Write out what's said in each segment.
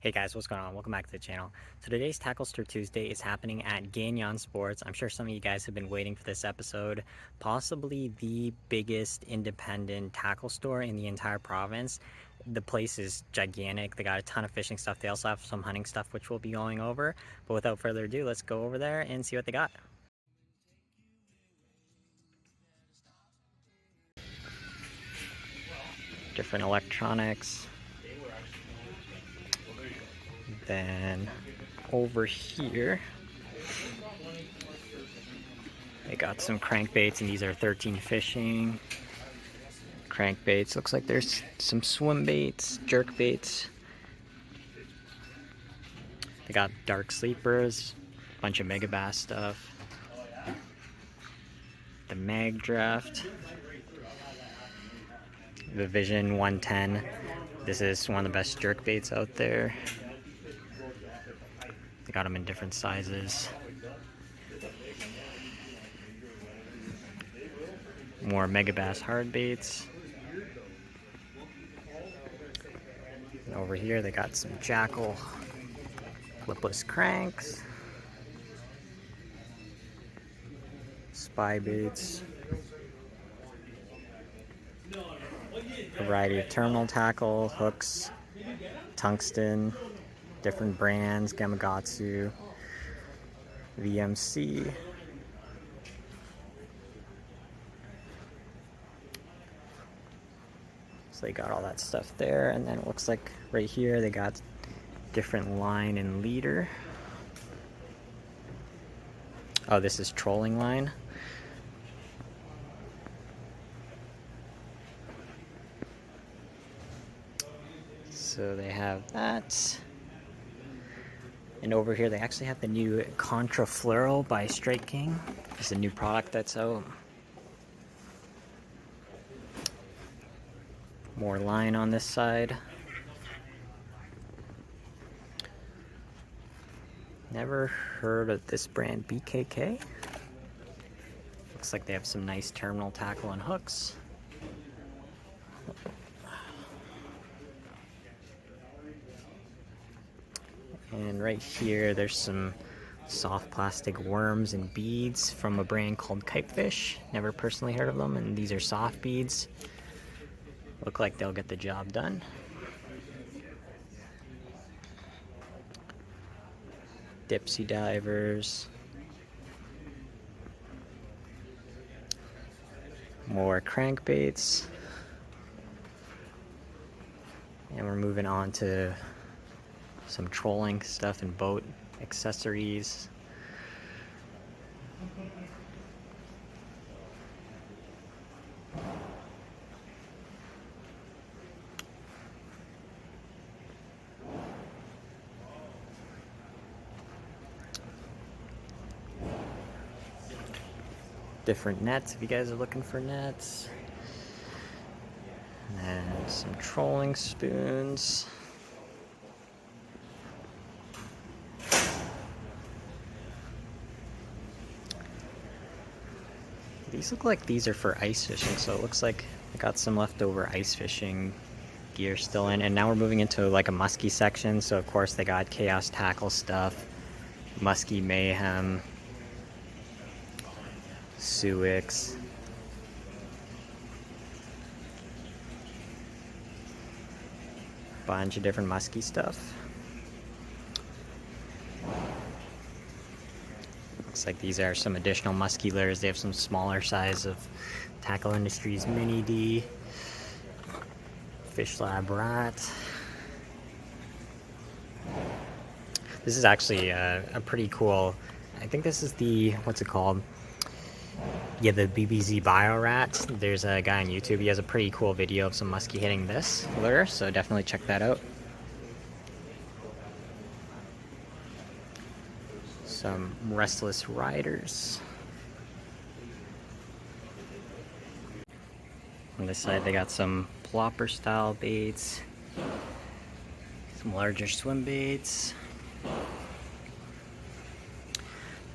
Hey guys, what's going on? Welcome back to the channel. So today's Tackle Store Tuesday is happening at Gagnon Sports. I'm sure some of you guys have been waiting for this episode. Possibly the biggest independent tackle store in the entire province. The place is gigantic. They got a ton of fishing stuff. They also have some hunting stuff which we'll be going over. But without further ado, let's go over there and see what they got. Different electronics. Then over here they got some crankbaits, and these are 13 fishing crankbaits. Looks like there's some swim baits, jerk baits. They got dark sleepers, bunch of mega bass stuff. The mag draft, the Vision 110. This is one of the best jerk baits out there. They got them in different sizes. More mega bass hard baits. And over here they got some Jackal clipless cranks, spy baits, a variety of terminal tackle, hooks, tungsten, different brands, Gamakatsu, VMC. So they got all that stuff there, and then it looks like right here they got different line and leader. Oh, this is trolling line. So they have that. And over here they actually have the new Contra Fluoro by Strike King. It's a new product that's out. More line on this side. Never heard of this brand, BKK. Looks like they have some nice terminal tackle and hooks. And right here there's some soft plastic worms and beads from a brand called Kitefish. Never personally heard of them, and these are soft beads. Look like they'll get the job done. Dipsy divers. More crankbaits. And we're moving on to some trolling stuff and boat accessories. Different nets if you guys are looking for nets. And some trolling spoons. These look like these are for ice fishing, so it looks like I got some leftover ice fishing gear still in. And now we're moving into like a musky section, so of course they got Chaos Tackle stuff, Musky Mayhem, Suix. Bunch of different musky stuff. Looks like these are some additional musky lures. They have some smaller size of Tackle Industries Mini D, Fish Lab Rat. This is actually a pretty cool, I think this is the, what's it called? Yeah, the BBZ Bio Rat. There's a guy on YouTube, he has a pretty cool video of some muskie hitting this lure, so definitely check that out. Some Restless Riders. On this side they got some plopper style baits, some larger swim baits,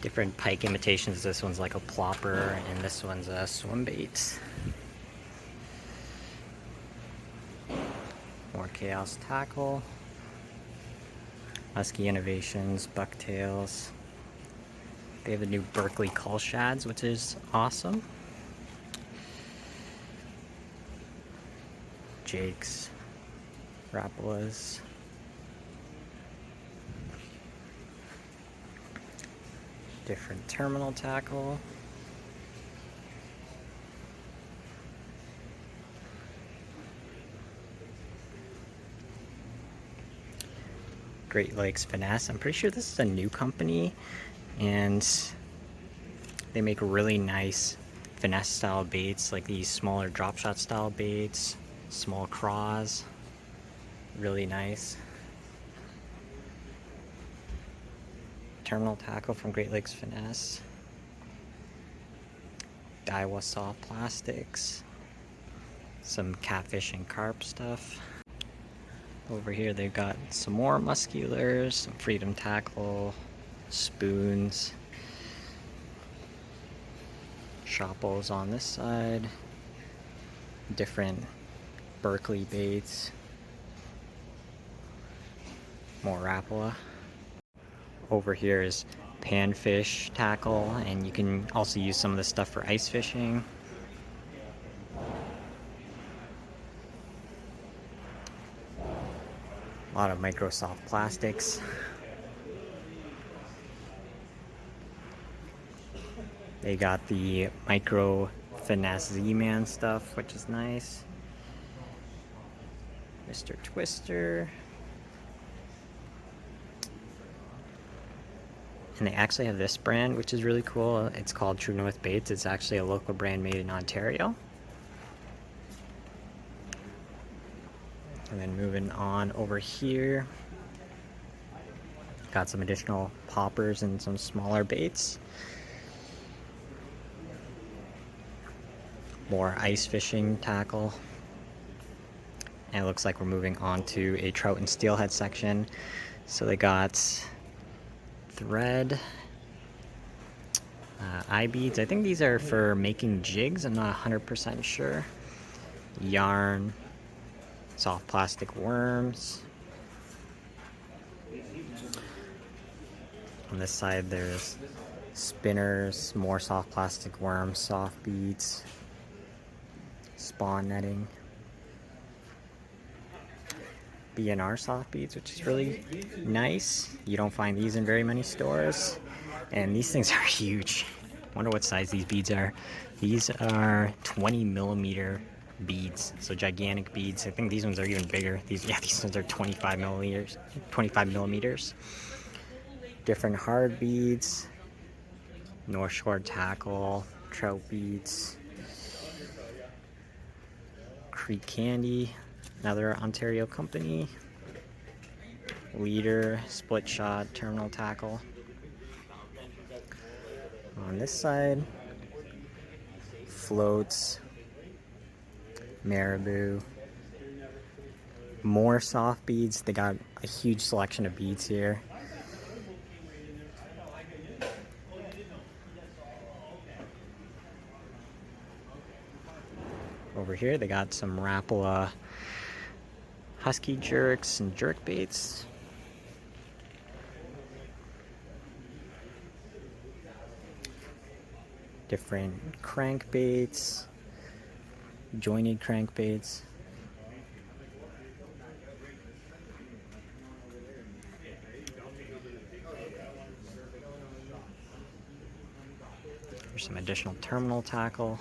different pike imitations. This one's like a plopper and this one's a swim bait. More Chaos Tackle. Musky Innovations, Bucktails. They have the new Berkeley Cull Shads, which is awesome. Jake's, Rapalas. Different terminal tackle. Great Lakes Finesse. I'm pretty sure this is a new company, and they make really nice finesse style baits, like these smaller drop shot style baits, small craws. Really nice. Terminal tackle from Great Lakes Finesse. Daiwa soft plastics. Some catfish and carp stuff. Over here they've got some more musculars, some Freedom tackle, spoons, shopples on this side, different Berkeley baits, more Rapala. Over here is panfish tackle, and you can also use some of this stuff for ice fishing. A lot of Microsoft plastics. They got the Micro Finesse Z-Man stuff, which is nice. Mr. Twister. And they actually have this brand, which is really cool. It's called True North Baits. It's actually a local brand made in Ontario. And then moving on over here, got some additional poppers and some smaller baits. More ice fishing tackle. And it looks like we're moving on to a trout and steelhead section. So they got thread, eye beads. I think these are for making jigs. I'm not 100% sure. Yarn, soft plastic worms. On this side there's spinners, more soft plastic worms, soft beads, spawn netting, BNR soft beads, which is really nice. You don't find these in very many stores, and these things are huge. Wonder what size these beads are. These are 20 millimeter beads, so gigantic beads. I think these ones are even bigger. These ones are 25 millimeters. Different hard beads, North Shore tackle, trout beads, Creek Candy, another Ontario company, Leader, split shot, terminal tackle. On this side, floats, marabou, more soft beads. They got a huge selection of beads here. Over here they got some Rapala husky jerks and jerk baits. Different crankbaits, jointed crankbaits. There's some additional terminal tackle.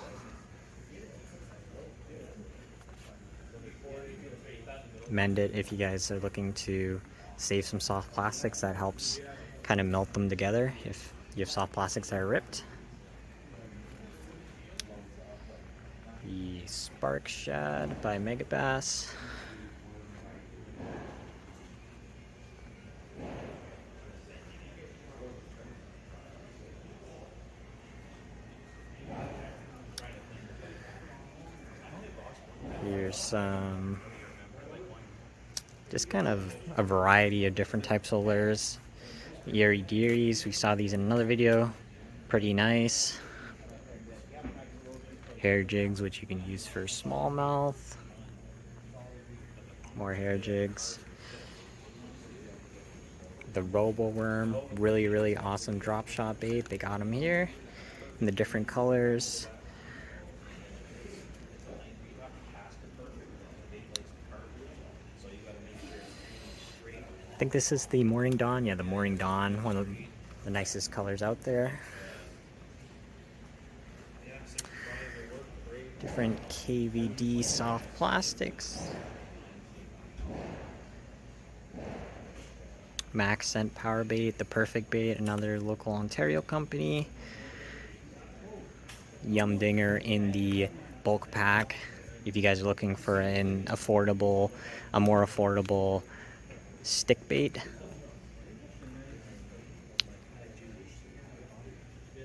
Mend it if you guys are looking to save some soft plastics. That helps kind of melt them together if you have soft plastics that are ripped. The Spark Shad by Megabass. Here's some just kind of a variety of different types of lures. Yeri Deeries, we saw these in another video. Pretty nice. Hair jigs, which you can use for smallmouth. More hair jigs. The Robo Worm, really awesome drop shot bait. They got them here in the different colors. I think this is the Morning Dawn. Yeah, the Morning Dawn, one of the nicest colors out there. Different KVD soft plastics. Max Scent Power Bait, the Perfect Bait, another local Ontario company. Yum Dinger in the bulk pack. If you guys are looking for a more affordable stick bait.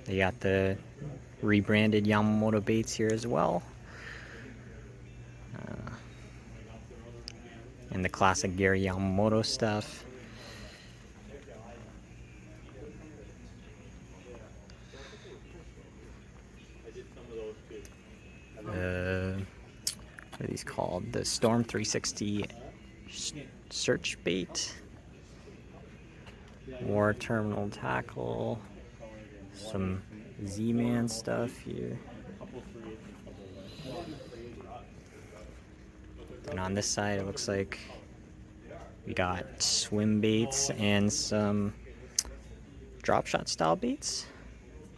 They got the rebranded Yamamoto baits here as well. And the classic Gary Yamamoto stuff. What are these called? The Storm 360 search bait. More terminal tackle. Some Z-Man stuff here. And on this side, it looks like we got swim baits and some drop shot style baits.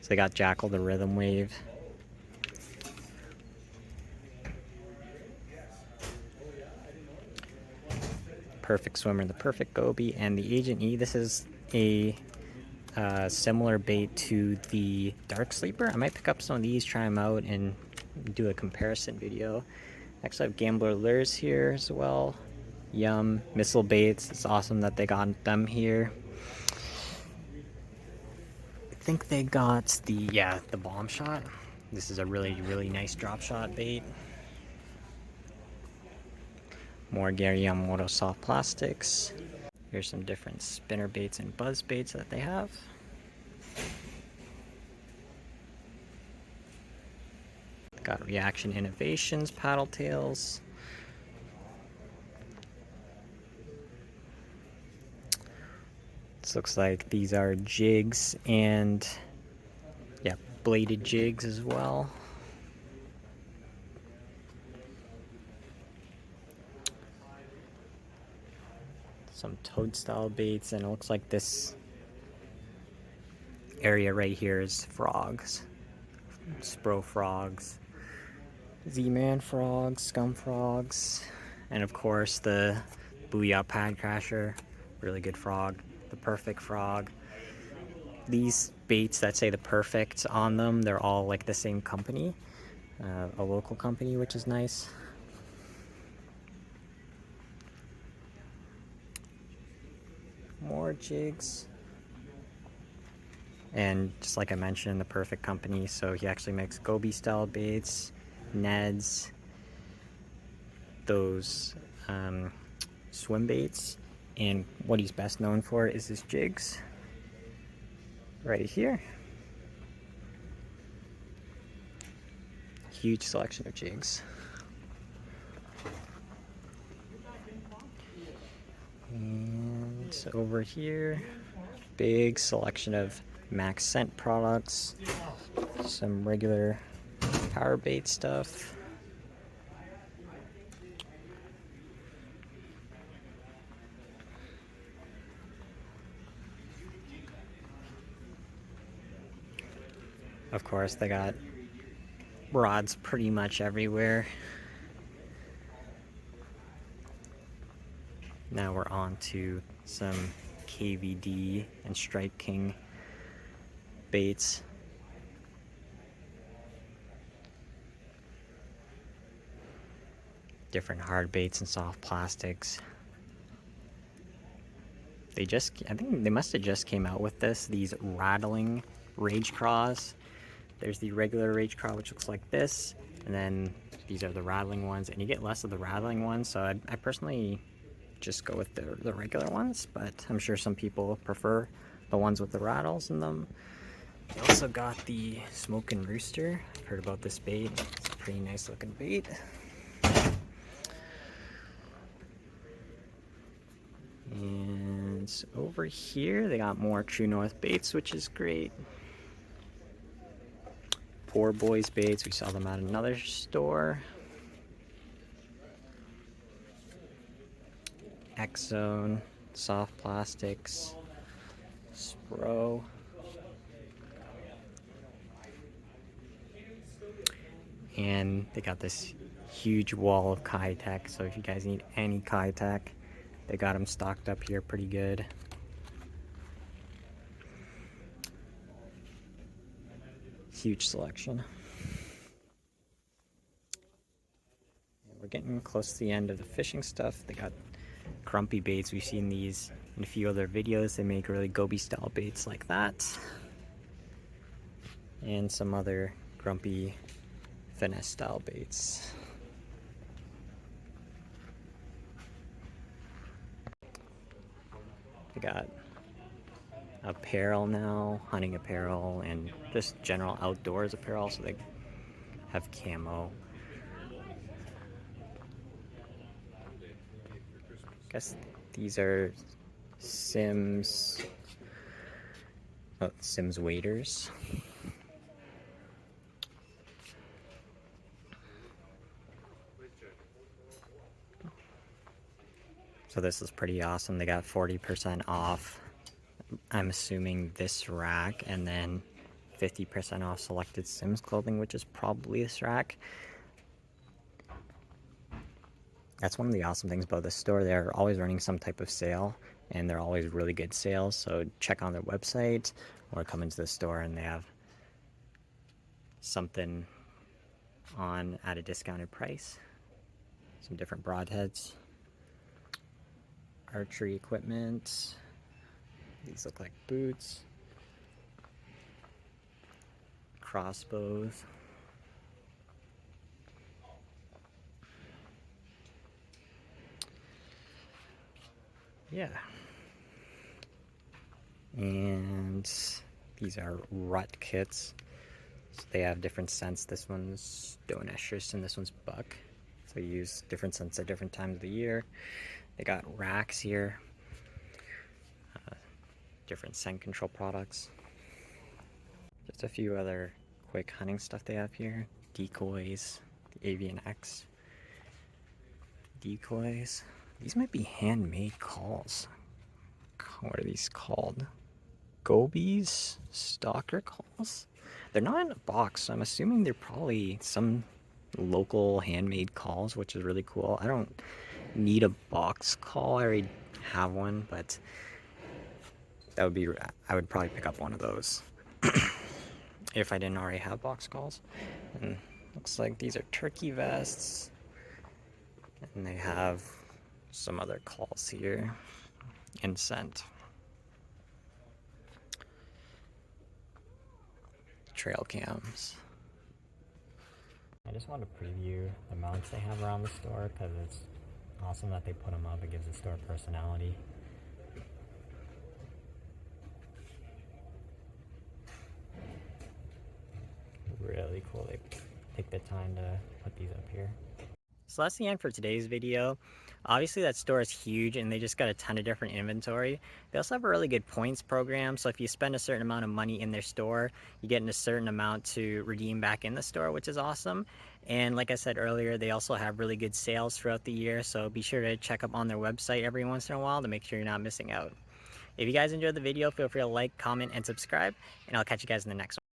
So they got Jackal, the Rhythm Wave. Perfect Swimmer, the Perfect Goby, and the Agent E. This is a similar bait to the Dark Sleeper. I might pick up some of these, try them out, and do a comparison video. Actually, I have Gambler Lures here as well. Yum, missile baits. It's awesome that they got them here. I think they got the bomb shot. This is a really nice drop shot bait. More Gary Yamamoto soft plastics. Here's some different spinner baits and buzz baits that they have. Got Reaction Innovations paddle tails. This looks like these are jigs and bladed jigs as well. Some toad style baits, and it looks like this area right here is frogs. Spro frogs, Z-Man frogs, scum frogs, and of course the Booyah Pad Crasher, really good frog, the Perfect frog. These baits that say the Perfect on them, they're all like the same company, a local company, which is nice. More jigs. And just like I mentioned, the Perfect company, so he actually makes Goby style baits, Neds, those swim baits, and what he's best known for is his jigs right here. Huge selection of jigs. And over here, big selection of Max Scent products, some regular power bait stuff. Of course, they got rods pretty much everywhere. Now we're on to some KVD and Strike King baits. Different hard baits and soft plastics. I think they must have just came out with these rattling Rage Craws. There's the regular Rage Craw, which looks like this, and then these are the rattling ones, and you get less of the rattling ones, so I personally just go with the regular ones, but I'm sure some people prefer the ones with the rattles in them. They also got the Smokin' Rooster. I've heard about this bait. It's a pretty nice looking bait. And And over here, they got more True North baits, which is great. Poor Boys baits, we saw them at another store. X-Zone, soft plastics, Spro. And they got this huge wall of Kitech, so if you guys need any Kitech, they got them stocked up here pretty good. Huge selection. And we're getting close to the end of the fishing stuff. They got grumpy baits. We've seen these in a few other videos. They make really goby style baits like that. And some other grumpy finesse style baits. They got apparel now, hunting apparel, and just general outdoors apparel, so they have camo. I guess these are Sims waders. So this is pretty awesome. They got 40% off, I'm assuming, this rack, and then 50% off selected Sims clothing, which is probably this rack. That's one of the awesome things about this store. They're always running some type of sale, and they're always really good sales. So check on their website or come into the store and they have something on at a discounted price. Some different broadheads, archery equipment. These look like boots, crossbows. Yeah. And these are rut kits. So they have different scents. This one's stone estrus and this one's buck. So you use different scents at different times of the year. They got racks here. Different scent control products. Just a few other quick hunting stuff they have here. Decoys, the Avian X decoys. These might be handmade calls. What are these called? Gobies? Stalker calls? They're not in a box, so I'm assuming they're probably some local handmade calls, which is really cool. I don't need a box call. I already have one, but that would be, I would probably pick up one of those if I didn't already have box calls. And looks like these are turkey vests, and they have some other calls here and scent. Trail cams. I just want to preview the mounts they have around the store because it's awesome that they put them up. It gives the store personality. Really cool. They take the time to put these up here. So that's the end for today's video. Obviously that store is huge and they just got a ton of different inventory. They also have a really good points program, so if you spend a certain amount of money in their store, you get a certain amount to redeem back in the store, which is awesome. And like I said earlier, they also have really good sales throughout the year, so be sure to check up on their website every once in a while to make sure you're not missing out. If you guys enjoyed the video, feel free to like, comment, and subscribe, and I'll catch you guys in the next one.